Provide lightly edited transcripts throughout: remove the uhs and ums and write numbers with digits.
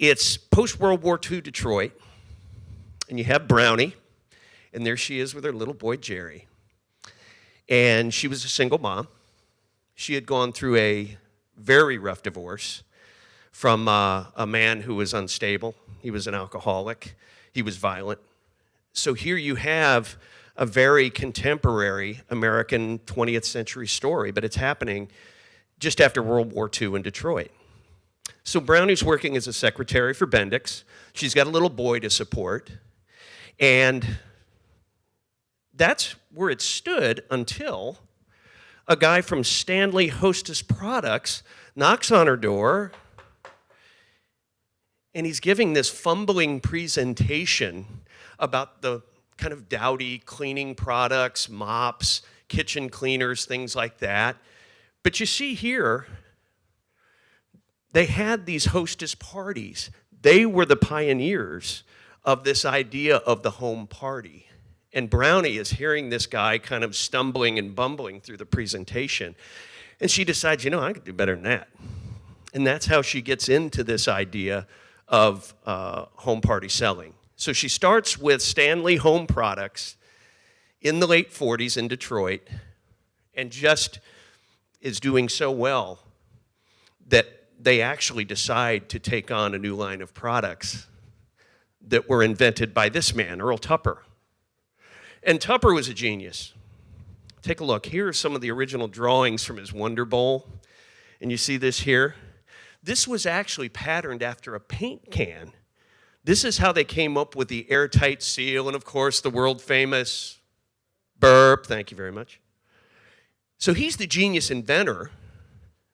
It's post-World War II Detroit, and you have Brownie, and there she is with her little boy, Jerry. And she was a single mom. She had gone through a very rough divorce from a man who was unstable. He was an alcoholic. He was violent. So here you have a very contemporary American 20th century story, but it's happening just after World War II in Detroit. So Brownie's working as a secretary for Bendix. She's got a little boy to support. And that's where it stood until a guy from Stanley Hostess Products knocks on her door, and he's giving this fumbling presentation about the kind of dowdy cleaning products, mops, kitchen cleaners, things like that. But you see here, they had these hostess parties. They were the pioneers of this idea of the home party. And Brownie is hearing this guy kind of stumbling and bumbling through the presentation. And she decides, I could do better than that. And that's how she gets into this idea of home party selling. So she starts with Stanley Home Products in the late 40s in Detroit, and just is doing so well that they actually decide to take on a new line of products that were invented by this man, Earl Tupper. And Tupper was a genius. Take a look. Here are some of the original drawings from his Wonder Bowl. And you see this here? This was actually patterned after a paint can. This is how they came up with the airtight seal and, of course, the world-famous burp. Thank you very much. So he's the genius inventor.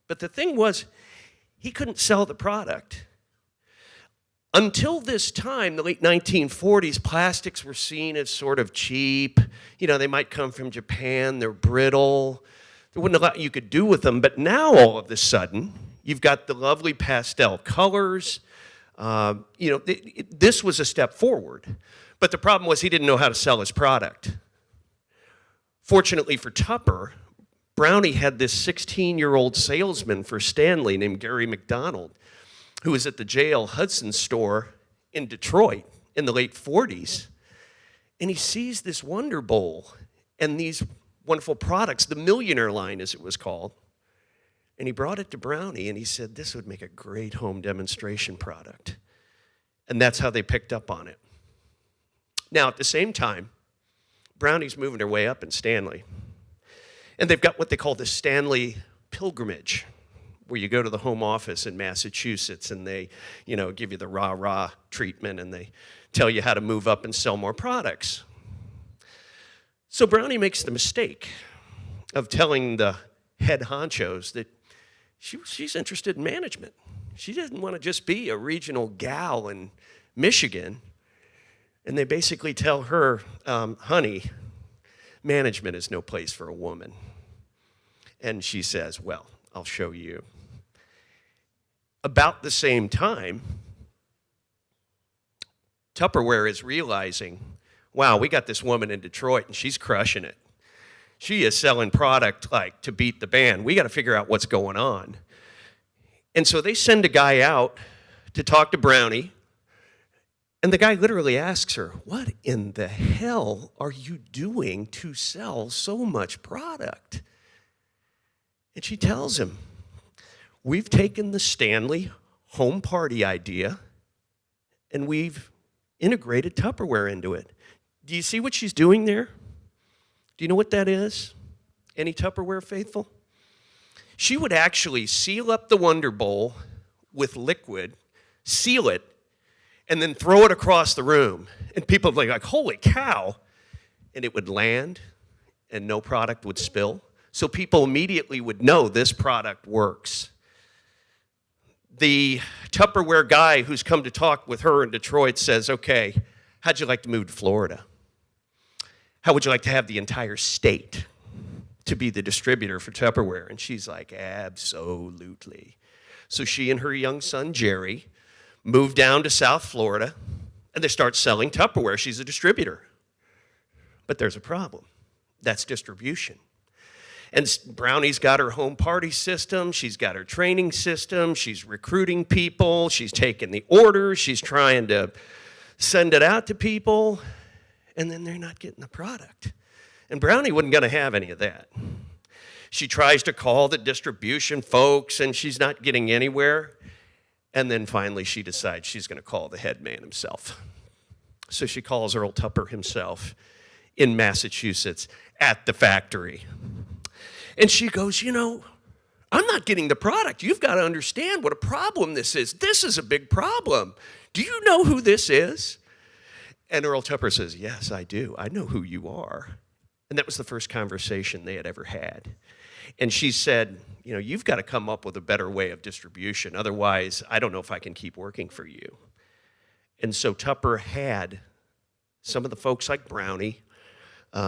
But the thing was, he couldn't sell the product. Until this time, the late 1940s, plastics were seen as sort of cheap. They might come from Japan. They're brittle. There wasn't a lot you could do with them. But now, all of a sudden, you've got the lovely pastel colors. This was a step forward. But the problem was he didn't know how to sell his product. Fortunately for Tupper, Brownie had this 16-year-old salesman for Stanley named Gary McDonald, who was at the J.L. Hudson store in Detroit in the late 40s. And he sees this Wonder Bowl and these wonderful products, the Millionaire line, as it was called. And he brought it to Brownie, and he said, this would make a great home demonstration product. And that's how they picked up on it. Now, at the same time, Brownie's moving her way up in Stanley. And they've got what they call the Stanley Pilgrimage, where you go to the home office in Massachusetts, and they, give you the rah-rah treatment, and they tell you how to move up and sell more products. So Brownie makes the mistake of telling the head honchos that she's interested in management. She didn't want to just be a regional gal in Michigan. And they basically tell her, honey, management is no place for a woman. And she says, well, I'll show you. About the same time, Tupperware is realizing, wow, we got this woman in Detroit, and she's crushing it. She is selling product like to beat the band. We got to figure out what's going on. And so they send a guy out to talk to Brownie. And the guy literally asks her, what in the hell are you doing to sell so much product? And she tells him, we've taken the Stanley home party idea and we've integrated Tupperware into it. Do you see what she's doing there? Do you know what that is? Any Tupperware faithful? She would actually seal up the Wonder Bowl with liquid, seal it, and then throw it across the room. And people would be like, holy cow. And it would land, and no product would spill. So people immediately would know this product works. The Tupperware guy who's come to talk with her in Detroit says, okay, how'd you like to move to Florida? How would you like to have the entire state to be the distributor for Tupperware? And she's like, absolutely. So she and her young son, Jerry, moved down to South Florida, and they start selling Tupperware. She's a distributor. But there's a problem. That's distribution. And Brownie's got her home party system. She's got her training system. She's recruiting people. She's taking the orders. She's trying to send it out to people. And then they're not getting the product. And Brownie wasn't going to have any of that. She tries to call the distribution folks, and she's not getting anywhere. And then finally she decides she's going to call the head man himself. So she calls Earl Tupper himself in Massachusetts at the factory. And she goes, you know, I'm not getting the product. You've got to understand what a problem this is. This is a big problem. Do you know who this is? And Earl Tupper says, yes, I do. I know who you are. And that was the first conversation they had ever had. And she said, you know, you've got to come up with a better way of distribution. Otherwise, I don't know if I can keep working for you. And so Tupper had some of the folks like Brownie,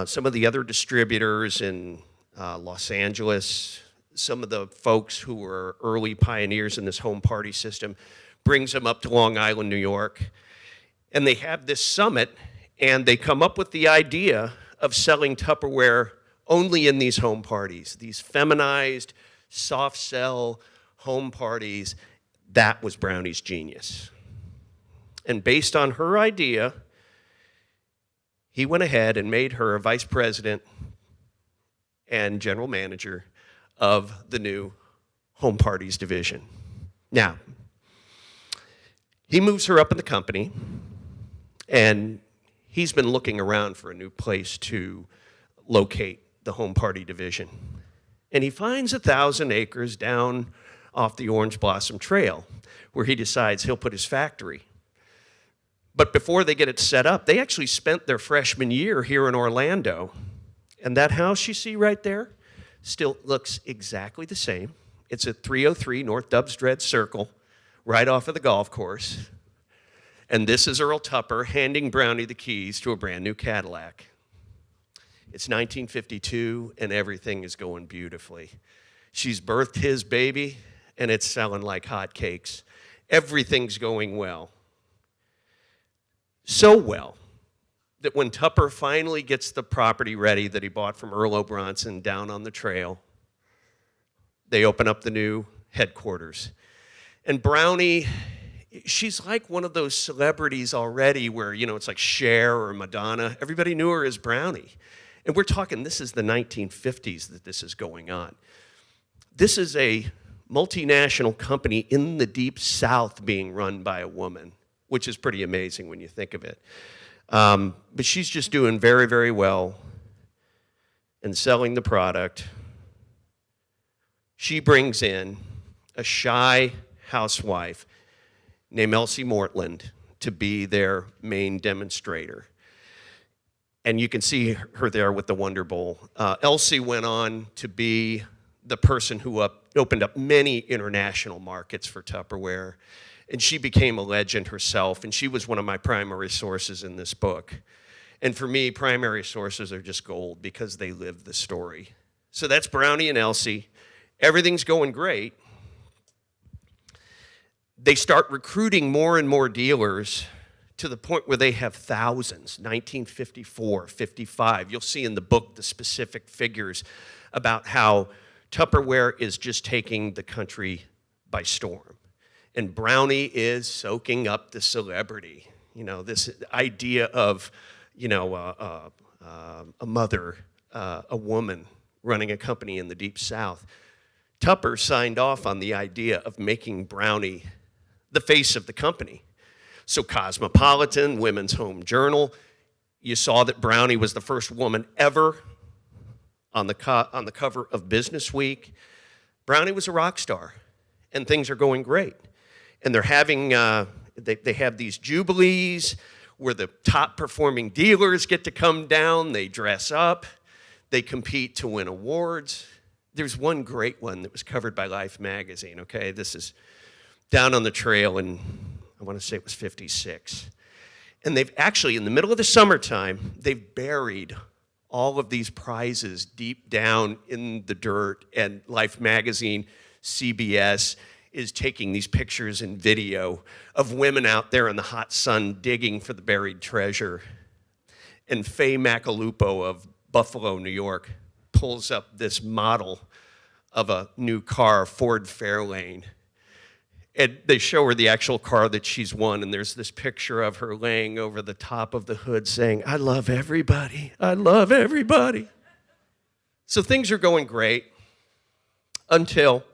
some of the other distributors in Los Angeles, some of the folks who were early pioneers in this home party system, brings them up to Long Island, New York. And they have this summit, and they come up with the idea of selling Tupperware only in these home parties, these feminized, soft sell home parties. That was Brownie's genius. And based on her idea, he went ahead and made her a vice president and general manager of the new home parties division. Now, he moves her up in the company, and he's been looking around for a new place to locate the home party division. And he finds 1,000 acres down off the Orange Blossom Trail, where he decides he'll put his factory. But before they get it set up, they actually spent their freshman year here in Orlando. And that house you see right there still looks exactly the same. It's at 303 North Dubsdread Circle, right off of the golf course. And this is Earl Tupper handing Brownie the keys to a brand new Cadillac. It's 1952, and everything is going beautifully. She's birthed his baby, and it's selling like hotcakes. Everything's going well. So well that when Tupper finally gets the property ready that he bought from Earl O'Bronson down on the trail, they open up the new headquarters. And Brownie, she's like one of those celebrities already where, you know, it's like Cher or Madonna. Everybody knew her as Brownie. And we're talking, this is the 1950s that this is going on. This is a multinational company in the Deep South being run by a woman, which is pretty amazing when you think of it. But she's just doing very, very well and selling the product. She brings in a shy housewife named Elsie Mortland to be their main demonstrator. And you can see her there with the Wonder Bowl. Elsie went on to be the person who opened up many international markets for Tupperware. And she became a legend herself, and she was one of my primary sources in this book. And for me, primary sources are just gold because they live the story. So that's Brownie and Elsie. Everything's going great. They start recruiting more and more dealers to the point where they have thousands, 1954, 55. You'll see in the book the specific figures about how Tupperware is just taking the country by storm. And Brownie is soaking up the celebrity. You know, this idea of, you know, a mother, a woman running a company in the Deep South. Tupper signed off on the idea of making Brownie the face of the company. So Cosmopolitan, Women's Home Journal, you saw that Brownie was the first woman ever on the cover of Business Week. Brownie was a rock star, and things are going great. And they're having, they have these jubilees where the top performing dealers get to come down, they dress up, they compete to win awards. There's one great one that was covered by Life magazine, okay? This is down on the trail in, I want to say it was 56. And they've actually, in the middle of the summertime, they've buried all of these prizes deep down in the dirt, and Life magazine, CBS, is taking these pictures and video of women out there in the hot sun digging for the buried treasure. And Faye Macalupo of Buffalo, New York, pulls up this model of a new car, Ford Fairlane. And they show her the actual car that she's won, and there's this picture of her laying over the top of the hood saying, "I love everybody, I love everybody." So things are going great until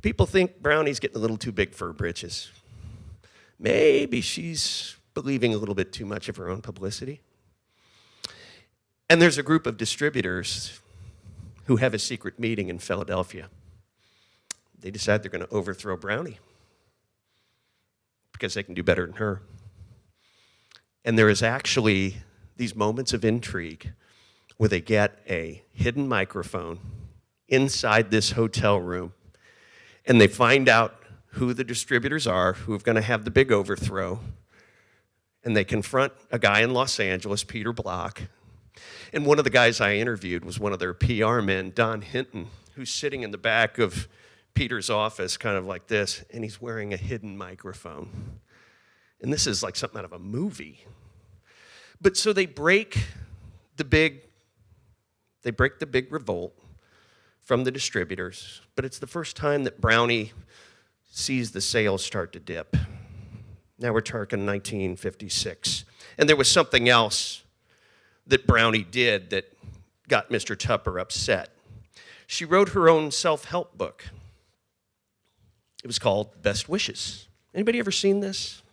people think Brownie's getting a little too big for her britches. Maybe she's believing a little bit too much of her own publicity. And there's a group of distributors who have a secret meeting in Philadelphia. They decide they're going to overthrow Brownie because they can do better than her. And there is actually these moments of intrigue where they get a hidden microphone inside this hotel room, and they find out who the distributors are who are going to have the big overthrow, and they confront a guy in Los Angeles, Peter Block. And one of the guys I interviewed was one of their PR men, Don Hinton, who's sitting in the back of Peter's office, kind of like this, and he's wearing a hidden microphone. And this is like something out of a movie. But so they break the big revolt from the distributors, but it's the first time that Brownie sees the sales start to dip. Now we're talking 1956. And there was something else that Brownie did that got Mr. Tupper upset. She wrote her own self-help book. It was called Best Wishes. Anybody ever seen this?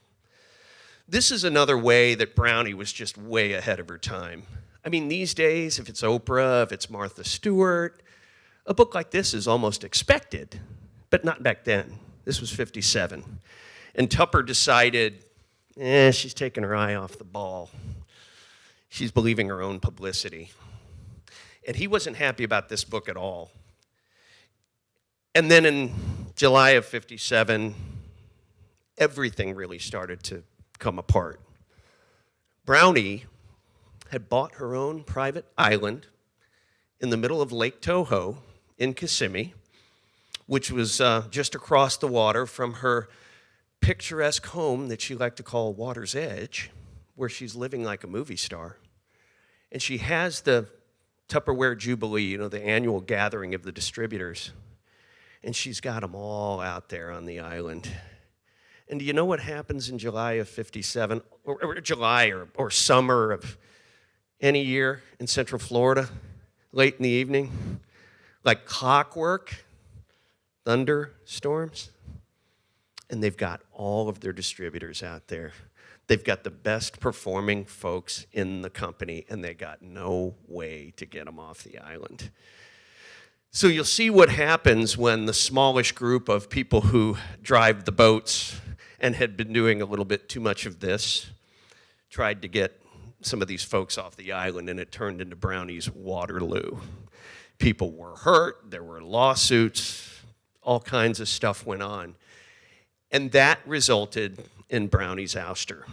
This is another way that Brownie was just way ahead of her time. I mean, these days, if it's Oprah, if it's Martha Stewart, a book like this is almost expected, but not back then. This was 57. And Tupper decided, she's taking her eye off the ball. She's believing her own publicity. And he wasn't happy about this book at all. And then in July of 57, everything really started to come apart. Brownie had bought her own private island in the middle of Lake Toho in Kissimmee, which was just across the water from her picturesque home that she liked to call Water's Edge, where she's living like a movie star. And she has the Tupperware Jubilee, the annual gathering of the distributors. And she's got them all out there on the island. And do you know what happens in July of 57, or July or summer of any year in Central Florida, late in the evening? Like clockwork, thunderstorms. And they've got all of their distributors out there. They've got the best performing folks in the company, and they got no way to get them off the island. So you'll see what happens when the smallish group of people who drive the boats and had been doing a little bit too much of this tried to get some of these folks off the island, and it turned into Brownie's Waterloo. People were hurt, there were lawsuits, all kinds of stuff went on. And that resulted in Brownie's ouster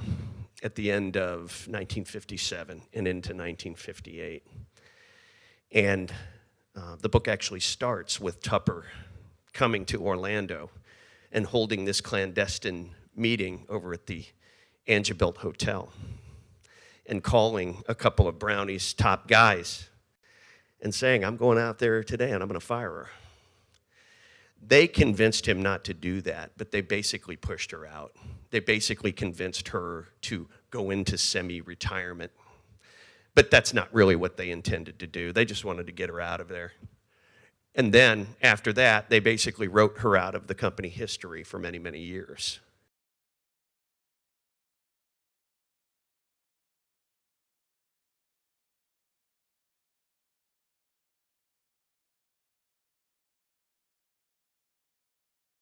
at the end of 1957 and into 1958. And the book actually starts with Tupper coming to Orlando and holding this clandestine meeting over at the Angebilt Hotel and calling a couple of Brownie's top guys and saying, "I'm going out there today and I'm going to fire her." They convinced him not to do that, but they basically pushed her out. They basically convinced her to go into semi-retirement. But that's not really what they intended to do. They just wanted to get her out of there. And then, after that, they basically wrote her out of the company history for many, many years.